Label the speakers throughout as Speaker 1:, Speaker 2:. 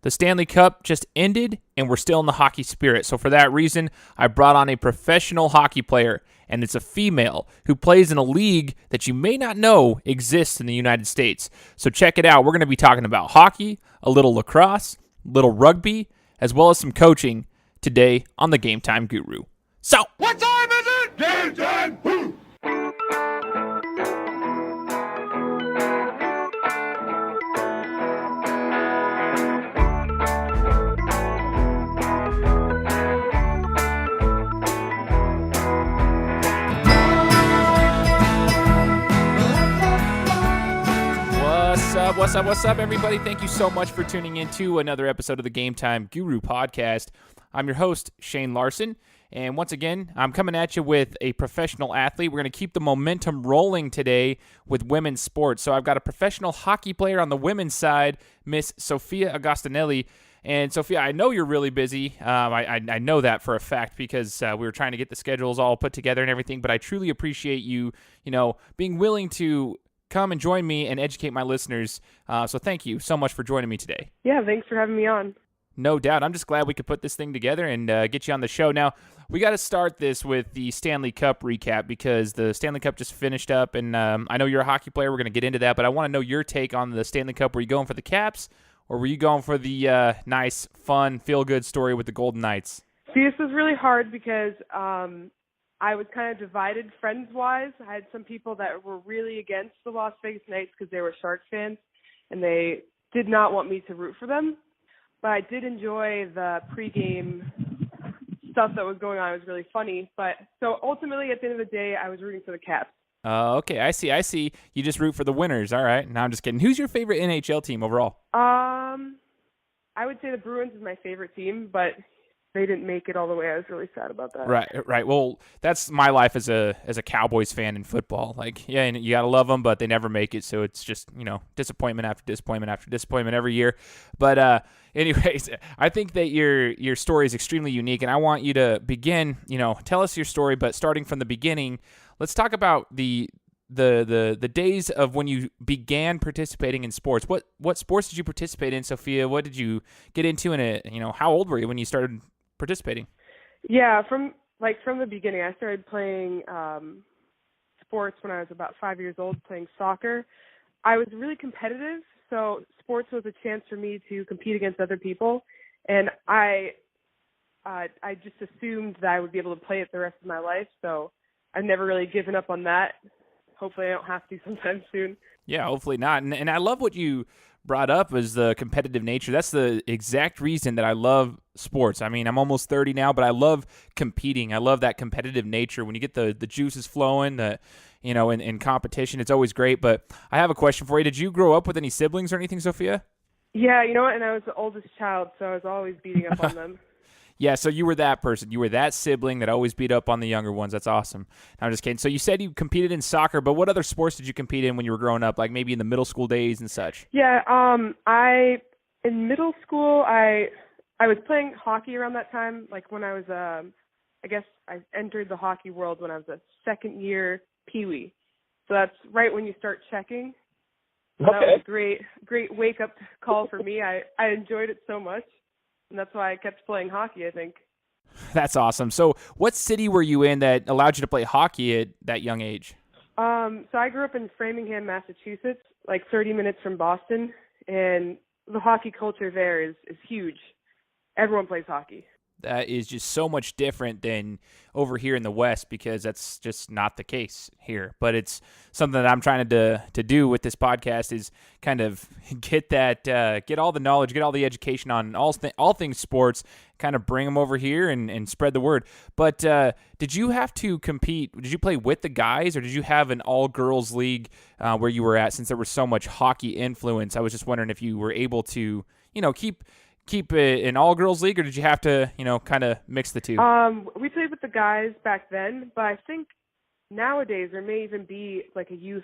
Speaker 1: The Stanley Cup just ended, and we're still in the hockey spirit. So for that reason, I brought on a professional hockey player, and it's a female who plays in a league that you may not know exists in the United States. So check it out. We're going to be talking about hockey, a little lacrosse, a little rugby, as well as some coaching today on the Game Time Guru. So,
Speaker 2: what time is it? Game time! Woo!
Speaker 1: What's up, everybody? Thank you so much for tuning in to another episode of the Game Time Guru podcast. I'm your host, Shane Larson, and once again, I'm coming at you with a professional athlete. We're going to keep the momentum rolling today with women's sports. So I've got a professional hockey player on the women's side, Miss Sophia Agostinelli. And Sophia, I know you're really busy. I know that for a fact because we were trying to get the schedules all put together and everything, but I truly appreciate you, being willing to come and join me and educate my listeners. So thank you so much for joining me today.
Speaker 3: Yeah, thanks for having me on.
Speaker 1: No doubt. I'm just glad we could put this thing together and get you on the show. Now, we got to start this with the Stanley Cup recap because the Stanley Cup just finished up, and I know you're a hockey player. We're going to get into that, but I want to know your take on the Stanley Cup. Were you going for the Caps, or were you going for the nice, fun, feel-good story with the Golden Knights?
Speaker 3: See, this was really hard because I was kind of divided friends-wise. I had some people that were really against the Las Vegas Knights because they were Sharks fans, and they did not want me to root for them. But I did enjoy the pregame stuff that was going on. It was really funny. But so ultimately, at the end of the day, I was rooting for the Caps.
Speaker 1: Okay, I see. You just root for the winners. All right. No, I'm just kidding. Who's your favorite NHL team overall?
Speaker 3: I would say the Bruins is my favorite team, but they didn't make it all the way. I was really sad about that.
Speaker 1: Right. Well, that's my life as a Cowboys fan in football. Like, yeah, and you gotta love them, but they never make it. So it's just disappointment after disappointment after disappointment every year. But anyways, I think that your story is extremely unique, and I want you to begin. Tell us your story, but starting from the beginning, let's talk about the days of when you began participating in sports. What sports did you participate in, Sophia? What did you get into in it? How old were you when you started participating?
Speaker 3: Yeah, from the beginning, I started playing sports when I was about 5 years old, playing soccer. I was really competitive, so sports was a chance for me to compete against other people, and I just assumed that I would be able to play it the rest of my life, so I've never really given up on that. Hopefully I don't have to sometime soon. Yeah,
Speaker 1: hopefully not. And I love what you brought up is the competitive nature. That's the exact reason that I love sports. I mean, I'm almost 30 now, but I love competing. I love that competitive nature. When you get the juices flowing, in competition, it's always great. But I have a question for you. Did you grow up with any siblings or anything, Sophia?
Speaker 3: Yeah, and I was the oldest child, so I was always beating up on them.
Speaker 1: Yeah, so you were that person. You were that sibling that always beat up on the younger ones. That's awesome. I'm just kidding. So you said you competed in soccer, but what other sports did you compete in when you were growing up, like maybe in the middle school days and such?
Speaker 3: Yeah, in middle school, I was playing hockey around that time. Like when I was, I guess I entered the hockey world when I was a second year peewee. So that's right when you start checking. So that was a great wake-up call for me. I enjoyed it so much. And that's why I kept playing hockey, I think.
Speaker 1: That's awesome. So what city were you in that allowed you to play hockey at that young age?
Speaker 3: So I grew up in Framingham, Massachusetts, like 30 minutes from Boston. And the hockey culture there is huge. Everyone plays hockey.
Speaker 1: That is just so much different than over here in the West because that's just not the case here. But it's something that I'm trying to do with this podcast is kind of get all the knowledge, get all the education on all things sports, kind of bring them over here and spread the word. But did you have to compete? Did you play with the guys or did you have an all-girls league where you were at since there was so much hockey influence? I was just wondering if you were able to, keep it an all-girls league, or did you have to, kind of mix the two?
Speaker 3: We played with the guys back then, but I think nowadays there may even be like a youth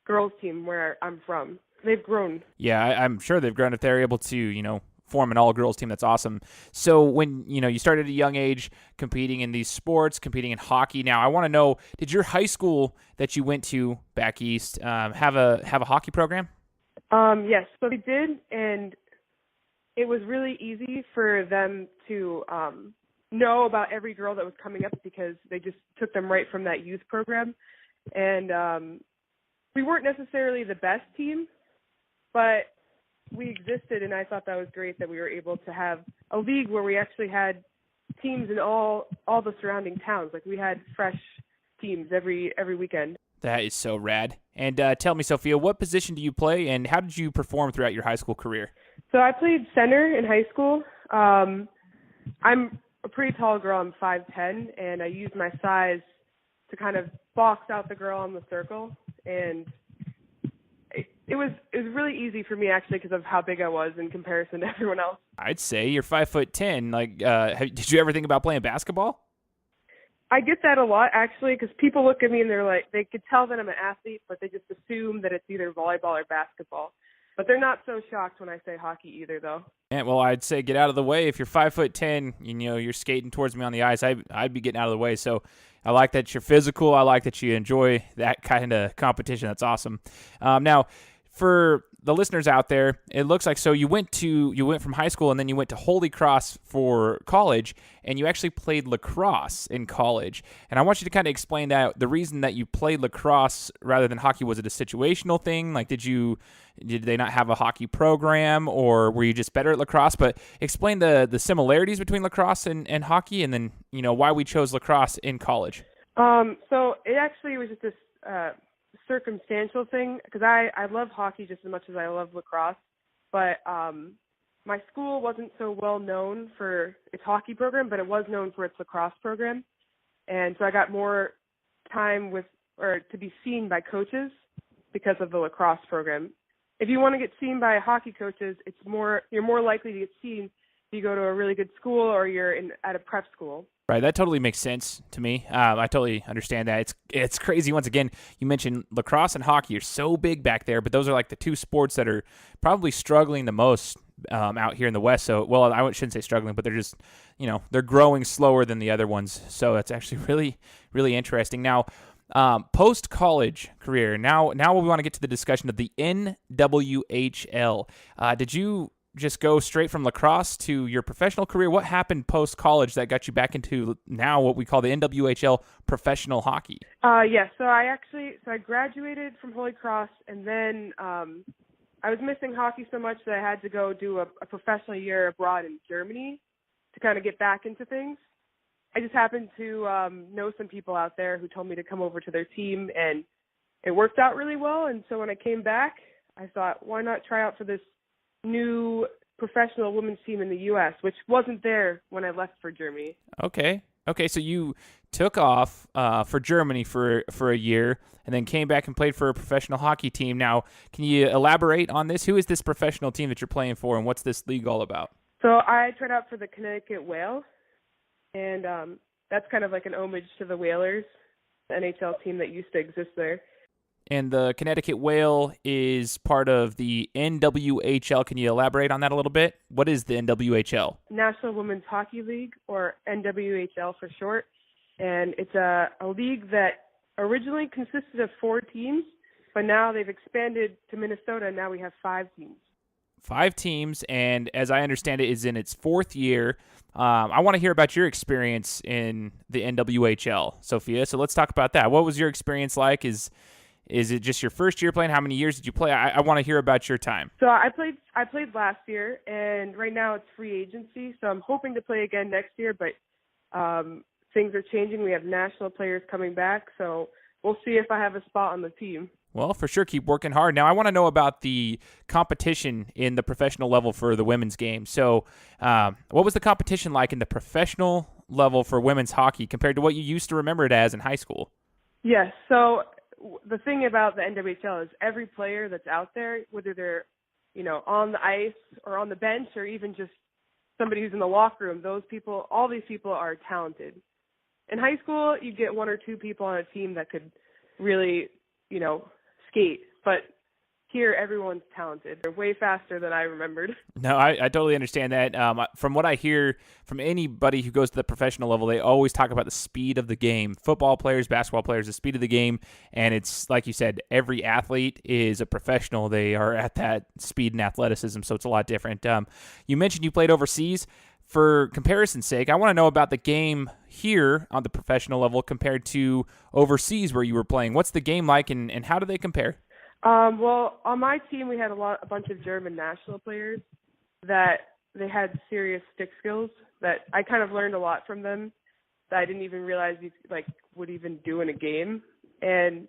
Speaker 3: girls team where I'm from. They've grown.
Speaker 1: Yeah, I'm sure they've grown if they're able to, form an all-girls team. That's awesome. So when, you started at a young age competing in these sports, competing in hockey, now I want to know, did your high school that you went to back east have a hockey program?
Speaker 3: Yes, so we did, and it was really easy for them to know about every girl that was coming up because they just took them right from that youth program. And we weren't necessarily the best team, but we existed, and I thought that was great that we were able to have a league where we actually had teams in all the surrounding towns. Like, we had fresh teams every weekend.
Speaker 1: That is so rad. And tell me, Sophia, what position do you play, and how did you perform throughout your high school career?
Speaker 3: So I played center in high school. I'm a pretty tall girl. I'm 5'10", and I used my size to kind of box out the girl on the circle. And it was really easy for me, actually, because of how big I was in comparison to everyone else.
Speaker 1: I'd say you're 5'10". Like, did you ever think about playing basketball?
Speaker 3: I get that a lot, actually, because people look at me and they're like, they could tell that I'm an athlete, but they just assume that it's either volleyball or basketball. But they're not so shocked when I say hockey either, though.
Speaker 1: Yeah, well, I'd say get out of the way. If you're 5'10", you're skating towards me on the ice, I'd be getting out of the way. So I like that you're physical. I like that you enjoy that kind of competition. That's awesome. Now, for the listeners out there, it looks like you went from high school and then you went to Holy Cross for college, and you actually played lacrosse in college. And I want you to kind of explain that, the reason that you played lacrosse rather than hockey. Was it a situational thing? Like, did they not have a hockey program, or were you just better at lacrosse? But explain the similarities between lacrosse and hockey, and then why we chose lacrosse in college.
Speaker 3: So it actually was just this circumstantial thing, because I love hockey just as much as I love lacrosse, but my school wasn't so well known for its hockey program, but it was known for its lacrosse program, and so I got more time to be seen by coaches because of the lacrosse program. If you want to get seen by hockey coaches, you're more likely to get seen if you go to a really good school or you're at a prep school.
Speaker 1: Right, that totally makes sense to me. I totally understand that. It's crazy. Once again, you mentioned lacrosse and hockey are so big back there, but those are like the two sports that are probably struggling the most out here in the West. So, well, I shouldn't say struggling, but they're just, they're growing slower than the other ones. So that's actually really, really interesting. Now, post-college career. Now we want to get to the discussion of the NWHL. Did you just go straight from lacrosse to your professional career? What happened post-college that got you back into now what we call the NWHL professional hockey?
Speaker 3: Yes. So I graduated from Holy Cross, and then I was missing hockey so much that I had to go do a professional year abroad in Germany to kind of get back into things. I just happened to know some people out there who told me to come over to their team, and it worked out really well. And so when I came back, I thought, why not try out for this new professional women's team in the U.S., which wasn't there when I left for Germany.
Speaker 1: Okay, so you took off for Germany for a year and then came back and played for a professional hockey team. Now, can you elaborate on this? Who is this professional team that you're playing for, and what's this league all about?
Speaker 3: So I tried out for the Connecticut Whale, and that's kind of like an homage to the Whalers, the NHL team that used to exist there.
Speaker 1: And the Connecticut Whale is part of the NWHL. Can you elaborate on that a little bit? What is the NWHL?
Speaker 3: National Women's Hockey League, or NWHL for short. And it's a league that originally consisted of 4 teams, but now they've expanded to Minnesota, and now we have 5 teams.
Speaker 1: 5 teams, and as I understand it, is in its 4th year. I want to hear about your experience in the NWHL, Sophia. So let's talk about that. What was your experience like? Is it just your first year playing? How many years did you play? I want to hear about your time.
Speaker 3: So I played last year, and right now it's free agency. So I'm hoping to play again next year, but things are changing. We have national players coming back, so we'll see if I have a spot on the team.
Speaker 1: Well, for sure, keep working hard. Now, I want to know about the competition in the professional level for the women's game. So what was the competition like in the professional level for women's hockey compared to what you used to remember it as in high school?
Speaker 3: Yes, so the thing about the NWHL is every player that's out there, whether they're, on the ice or on the bench or even just somebody who's in the locker room, all these people are talented. In high school, you get 1 or 2 people on a team that could really, skate. But here everyone's talented. They're way faster than I remembered.
Speaker 1: No, I totally understand that. From what I hear from anybody who goes to the professional level, they always talk about the speed of the game. Football players, basketball players, the speed of the game. And it's like you said, every athlete is a professional. They are at that speed and athleticism, so it's a lot different. You mentioned you played overseas. For comparison's sake, I want to know about the game here on the professional level compared to overseas where you were playing. What's the game like, and how do they compare?
Speaker 3: Well, on my team, we had a bunch of German national players that they had serious stick skills that I kind of learned a lot from them that I didn't even realize you would even do in a game. And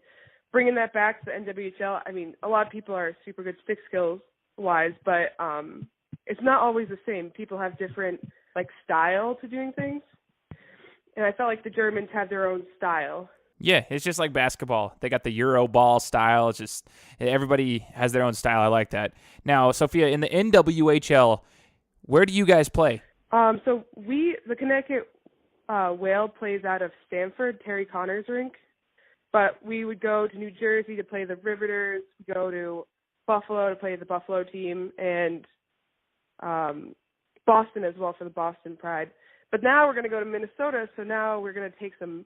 Speaker 3: bringing that back to the NWHL, I mean, a lot of people are super good stick skills wise, but it's not always the same. People have different style to doing things, and I felt like the Germans have their own style.
Speaker 1: Yeah, it's just like basketball. They got the Euro ball style. It's just everybody has their own style. I like that. Now, Sophia, in the NWHL, where do you guys play?
Speaker 3: So the Connecticut Whale plays out of Stamford, Terry Connors rink, but we would go to New Jersey to play the Riveters, go to Buffalo to play the Buffalo team, and Boston as well for the Boston Pride. But now we're going to go to Minnesota, so now we're going to take some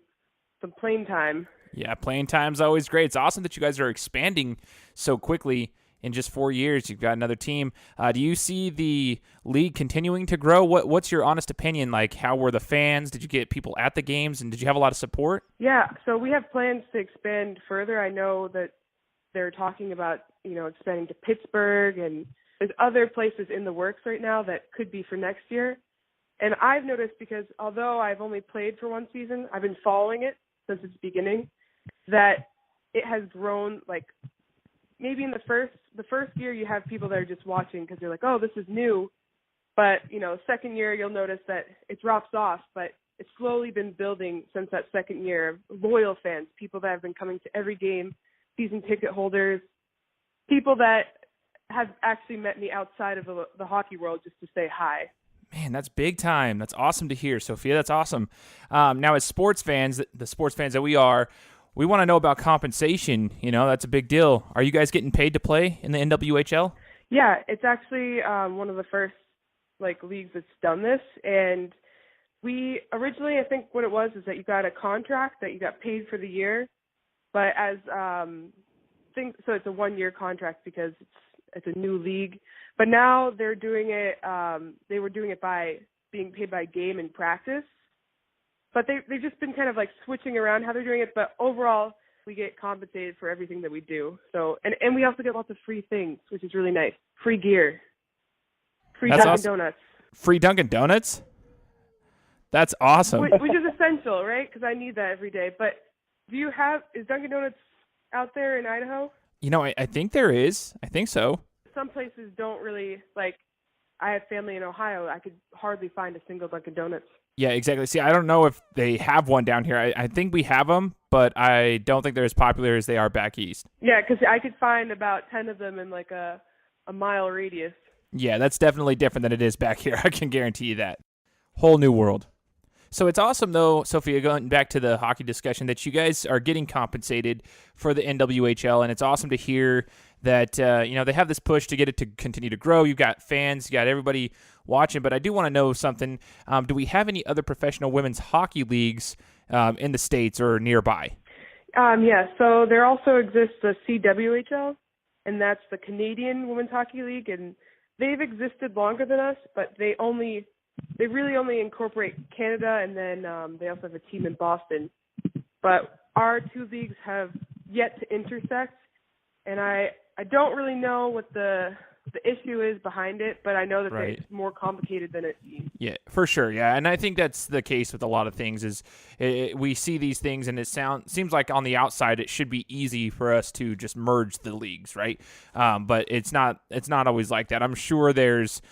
Speaker 3: playing time.
Speaker 1: Yeah, playing time's always great. It's awesome that you guys are expanding so quickly in just 4 years. You've got another team. Do you see the league continuing to grow? What's your honest opinion? Like, how were the fans? Did you get people at the games, and did you have a lot of support?
Speaker 3: Yeah, so we have plans to expand further. I know that they're talking about, expanding to Pittsburgh, and there's other places in the works right now that could be for next year. And I've noticed, because although I've only played for one season, I've been following it since its beginning, that it has grown. Maybe in the first year you have people that are just watching because they're like, oh, this is new. But, second year you'll notice that it drops off, but it's slowly been building since that second year of loyal fans, people that have been coming to every game, season ticket holders, people that have actually met me outside of the hockey world just to say hi.
Speaker 1: Man, that's big time. That's awesome to hear, Sophia. That's awesome. Now, as sports fans, the sports fans that we are, we want to know about compensation. That's a big deal. Are you guys getting paid to play in the NWHL?
Speaker 3: Yeah, it's actually one of the first leagues that's done this. And we originally, I think what it was is that you got a contract that you got paid for the year, but as so it's a 1-year contract because it's a new league. But now they're doing it. They were doing it by being paid by game and practice. But they've just been kind of switching around how they're doing it. But overall, we get compensated for everything that we do. So and we also get lots of free things, which is really nice. Free gear, free Dunkin' Donuts.
Speaker 1: Free Dunkin' Donuts? That's awesome.
Speaker 3: Which is essential, right? Because I need that every day. But is Dunkin' Donuts out there in Idaho?
Speaker 1: I think there is. I think so.
Speaker 3: Some places don't really, I have family in Ohio. I could hardly find a single Dunkin' Donuts.
Speaker 1: Yeah, exactly. See, I don't know if they have one down here. I think we have them, but I don't think they're as popular as they are back east.
Speaker 3: Yeah, because I could find about 10 of them in a mile radius.
Speaker 1: Yeah, that's definitely different than it is back here. I can guarantee you that. Whole new world. So it's awesome, though, Sophia, going back to the hockey discussion, that you guys are getting compensated for the NWHL, and it's awesome to hear that they have this push to get it to continue to grow. You've got fans, you got everybody watching, but I do want to know something. Do we have any other professional women's hockey leagues in the States or nearby?
Speaker 3: Yeah, so there also exists the CWHL, and that's the Canadian Women's Hockey League, and they've existed longer than us, but they really only incorporate Canada, and then they also have a team in Boston. But our two leagues have yet to intersect, and I don't really know what the issue is behind it, but I know that
Speaker 1: Right.
Speaker 3: it's more complicated than it seems.
Speaker 1: Yeah, for sure. Yeah, and I think that's the case with a lot of things. Is we see these things, and seems like on the outside it should be easy for us to just merge the leagues, right? But it's not. It's not always like that. I'm sure there's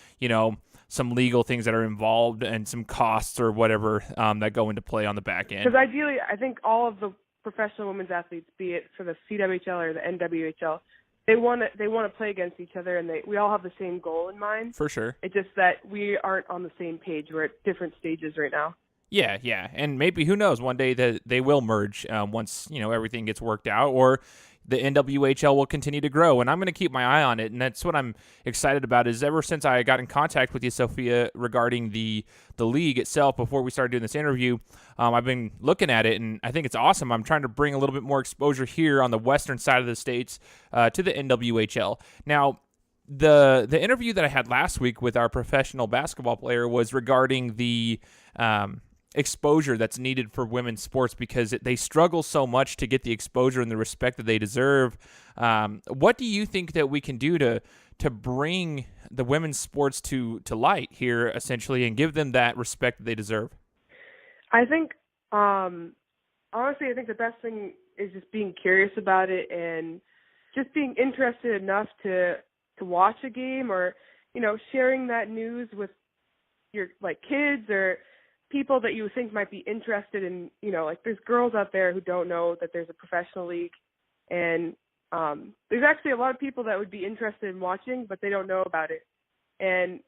Speaker 1: some legal things that are involved and some costs or whatever that go into play on the back end.
Speaker 3: Because ideally, I think all of the professional women's athletes, be it for the CWHL or the NWHL, they want to play against each other, and we all have the same goal in mind.
Speaker 1: For sure.
Speaker 3: It's just that we aren't on the same page. We're at different stages right now.
Speaker 1: Yeah, and maybe, who knows, one day that they will merge once everything gets worked out, or the NWHL will continue to grow, and I'm going to keep my eye on it. And that's what I'm excited about. Is ever since I got in contact with you, Sophia, regarding the league itself before we started doing this interview, I've been looking at it, and I think it's awesome. I'm trying to bring a little bit more exposure here on the western side of the states to the NWHL. Now, the interview that I had last week with our professional basketball player was regarding the exposure that's needed for women's sports, because they struggle so much to get the exposure and the respect that they deserve. What do you think that we can do to bring the women's sports to light here, essentially, and give them that respect that they deserve?
Speaker 3: I think, honestly, I think the best thing is just being curious about it and just being interested enough to watch a game, or, sharing that news with your, kids or people that you think might be interested in, there's girls out there who don't know that there's a professional league, and there's actually a lot of people that would be interested in watching, but they don't know about it. And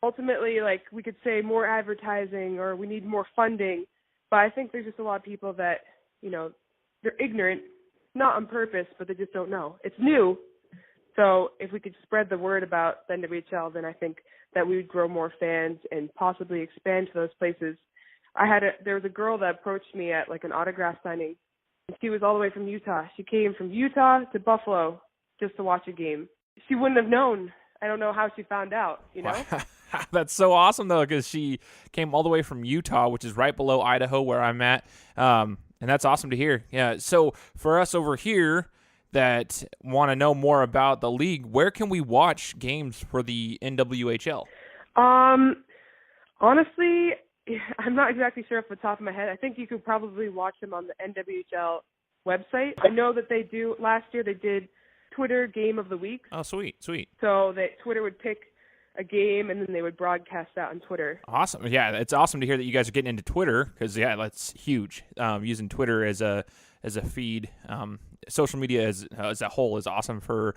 Speaker 3: ultimately, we could say more advertising, or we need more funding, but I think there's just a lot of people that, they're ignorant, not on purpose, but they just don't know. It's new. So if we could spread the word about the NWHL, then I think that we would grow more fans and possibly expand to those places. There was a girl that approached me at an autograph signing, and she was all the way from Utah. She came from Utah to Buffalo just to watch a game. She wouldn't have known. I don't know how she found out,
Speaker 1: That's so awesome, though, because she came all the way from Utah, which is right below Idaho, where I'm at. And that's awesome to hear. Yeah. So for us over here that want to know more about the league, where can we watch games for the NWHL?
Speaker 3: Honestly, I'm not exactly sure off the top of my head. I think you could probably watch them on the NWHL website. I know that last year they did Twitter Game of the Week.
Speaker 1: Oh, sweet.
Speaker 3: So Twitter would pick a game, and then they would broadcast that on Twitter.
Speaker 1: Awesome. Yeah, it's awesome to hear that you guys are getting into Twitter, because, that's huge. Using Twitter as a feed. Social media as a whole is awesome for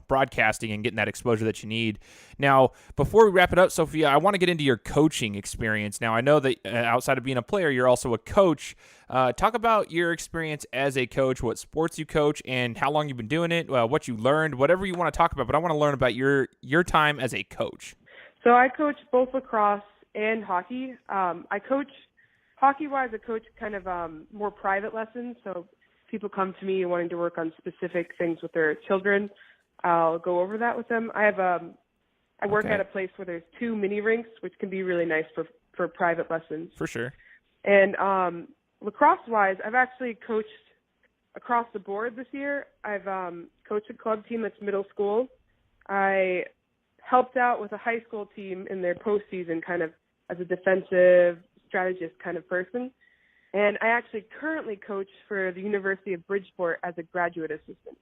Speaker 1: broadcasting and getting that exposure that you need. Now, before we wrap it up, Sophia, I want to get into your coaching experience. Now, I know that outside of being a player, you're also a coach. Talk about your experience as a coach, what sports you coach, and how long you've been doing it, what you learned, whatever you want to talk about. But I want to learn about your time as a coach.
Speaker 3: So I coach both lacrosse and hockey. Hockey-wise, I coach kind of more private lessons. So people come to me wanting to work on specific things with their children. I'll go over that with them. I work at a place where there's 2 mini rinks, which can be really nice for private lessons.
Speaker 1: For sure.
Speaker 3: And lacrosse-wise, I've actually coached across the board this year. I've coached a club team that's middle school. I helped out with a high school team in their postseason, kind of as a defensive strategist kind of person. And I actually currently coach for the University of Bridgeport as a graduate assistant.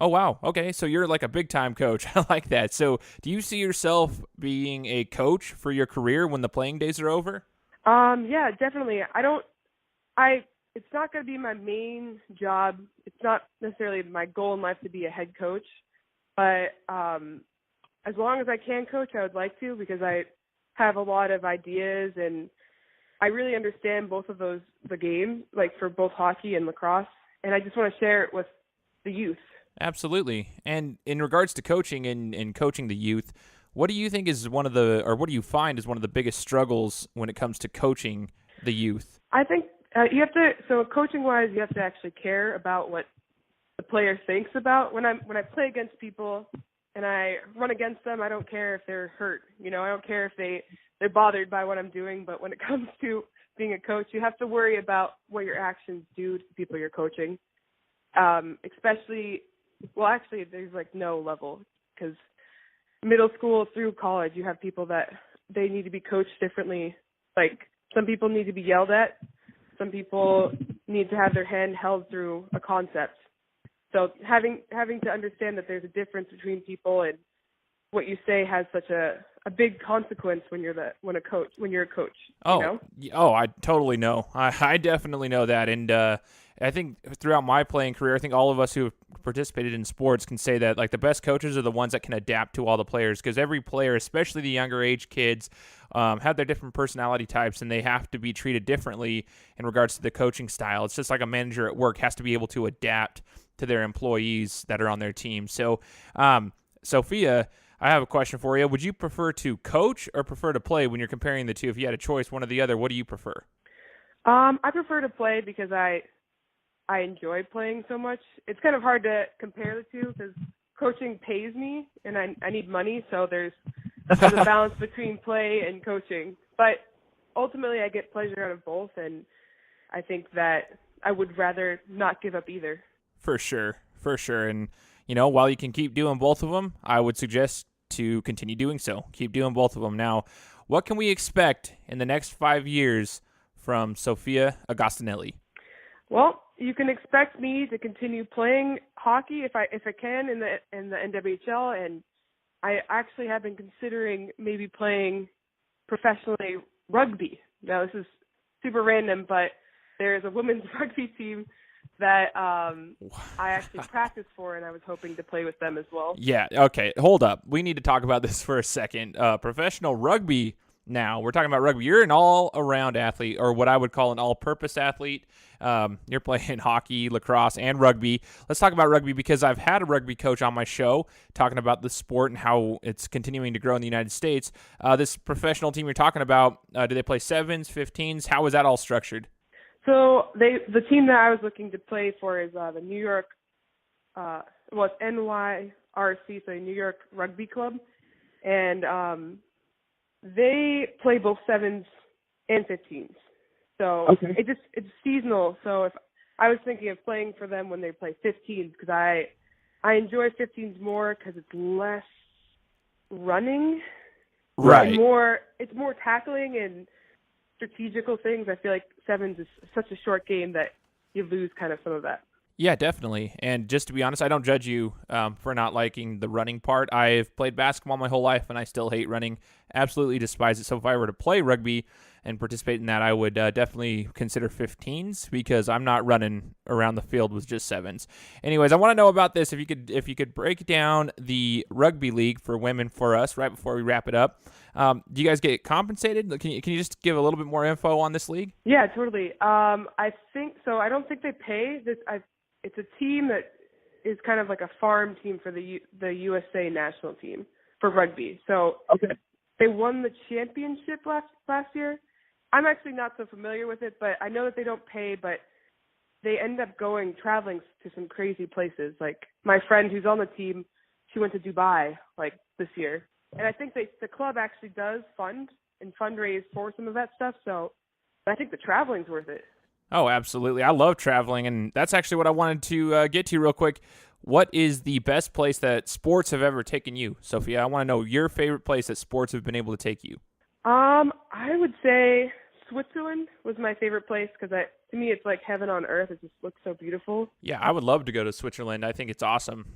Speaker 1: Oh, wow. Okay, so you're like a big-time coach. I like that. So do you see yourself being a coach for your career when the playing days are over?
Speaker 3: Yeah, definitely. It's not going to be my main job. It's not necessarily my goal in life to be a head coach. But as long as I can coach, I would like to, because I have a lot of ideas, and I really understand both of the games, for both hockey and lacrosse, and I just want to share it with the youth.
Speaker 1: Absolutely. And in regards to coaching and coaching the youth, what do you think is what do you find is one of the biggest struggles when it comes to coaching the youth?
Speaker 3: I think you have to, so coaching-wise, you have to actually care about what the player thinks about. When I play against people and I run against them, I don't care if they're hurt. I don't care if they're bothered by what I'm doing. But when it comes to being a coach, you have to worry about what your actions do to the people you're coaching. Especially, actually, there's no level, because middle school through college, you have people that they need to be coached differently. Some people need to be yelled at. Some people need to have their hand held through a concept. So having to understand that there's a difference between people, and what you say has such a big consequence when you're a coach.
Speaker 1: Oh, I totally know. I definitely know that, and I think throughout my playing career, I think all of us who have participated in sports can say that like the best coaches are the ones that can adapt to all the players, because every player, especially the younger age kids, have their different personality types, and they have to be treated differently in regards to the coaching style. It's just like a manager at work has to be able to adapt to their employees that are on their team. So, Sophia, I have a question for you. Would you prefer to coach or prefer to play when you're comparing the two? If you had a choice, one or the other, what do you prefer?
Speaker 3: I prefer to play because I enjoy playing so much. It's kind of hard to compare the two because coaching pays me and I need money, so there's a balance between play and coaching. But ultimately I get pleasure out of both, and I think that I would rather not give up either. For sure. And, while you can keep doing both of them, I would suggest to continue doing so. Keep doing both of them. Now, what can we expect in the next 5 years from Sophia Agostinelli? Well, you can expect me to continue playing hockey if I can in the NWHL, and I actually have been considering maybe playing professionally rugby. Now, this is super random, but there is a women's rugby team that I actually practice for, and I was hoping to play with them as well. Yeah, okay, hold up. We need to talk about this for a second. Professional rugby now. We're talking about rugby. You're an all-around athlete, or what I would call an all-purpose athlete. You're playing hockey, lacrosse, and rugby. Let's talk about rugby because I've had a rugby coach on my show talking about the sport and how it's continuing to grow in the United States. This professional team you're talking about, do they play 7s, 15s? How is that all structured? So the team that I was looking to play for is the New York, it's NYRC, so New York Rugby Club, and they play both 7s and 15s. So okay. It's seasonal. So if I was thinking of playing for them when they play 15s, because I enjoy 15s more because it's less running, right? It's more tackling and strategical things. I feel like 7s is such a short game that you lose kind of some of that. Yeah, definitely. And just to be honest, I don't judge you for not liking the running part. I've played basketball my whole life, and I still hate running. Absolutely despise it. So if I were to play rugby and participate in that, I would definitely consider 15s because I'm not running around the field with just 7s. Anyways, I want to know about this. If you could break down the Rugby League for women for us right before we wrap it up. Do you guys get compensated? Can you just give a little bit more info on this league? Yeah, totally. I think so. I don't think they pay. It's a team that is kind of like a farm team for the USA national team for rugby. So okay. They won the championship last year. I'm actually not so familiar with it, but I know that they don't pay, but they end up traveling to some crazy places. Like my friend who's on the team, she went to Dubai this year. And I think the club actually does fundraise for some of that stuff. So I think the traveling's worth it. Oh, absolutely. I love traveling, and that's actually what I wanted to get to real quick. What is the best place that sports have ever taken you, Sophia? I want to know your favorite place that sports have been able to take you. I would say Switzerland was my favorite place because to me it's like heaven on earth. It just looks so beautiful. Yeah, I would love to go to Switzerland. I think it's awesome.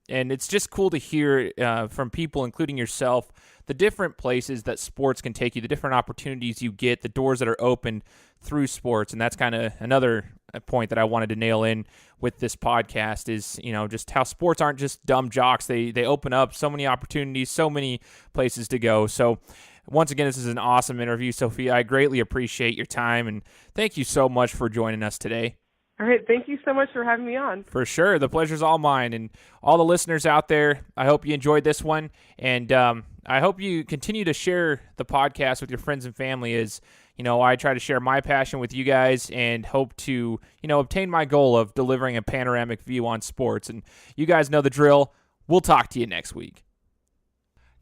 Speaker 3: And it's just cool to hear from people, including yourself, the different places that sports can take you, the different opportunities you get, the doors that are opened through sports. And that's kind of another point that I wanted to nail in with this podcast is, just how sports aren't just dumb jocks. They open up so many opportunities, so many places to go. So once again, this is an awesome interview, Sophia. I greatly appreciate your time, and thank you so much for joining us today. All right. Thank you so much for having me on. For sure. The pleasure's all mine. And all the listeners out there, I hope you enjoyed this one. And I hope you continue to share the podcast with your friends and family as, I try to share my passion with you guys and hope to, obtain my goal of delivering a panoramic view on sports. And you guys know the drill. We'll talk to you next week.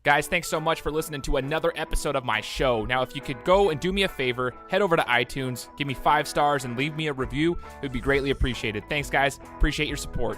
Speaker 3: Guys, thanks so much for listening to another episode of my show. Now, if you could go and do me a favor, head over to iTunes, give me 5 stars, and leave me a review, it would be greatly appreciated. Thanks, guys. Appreciate your support.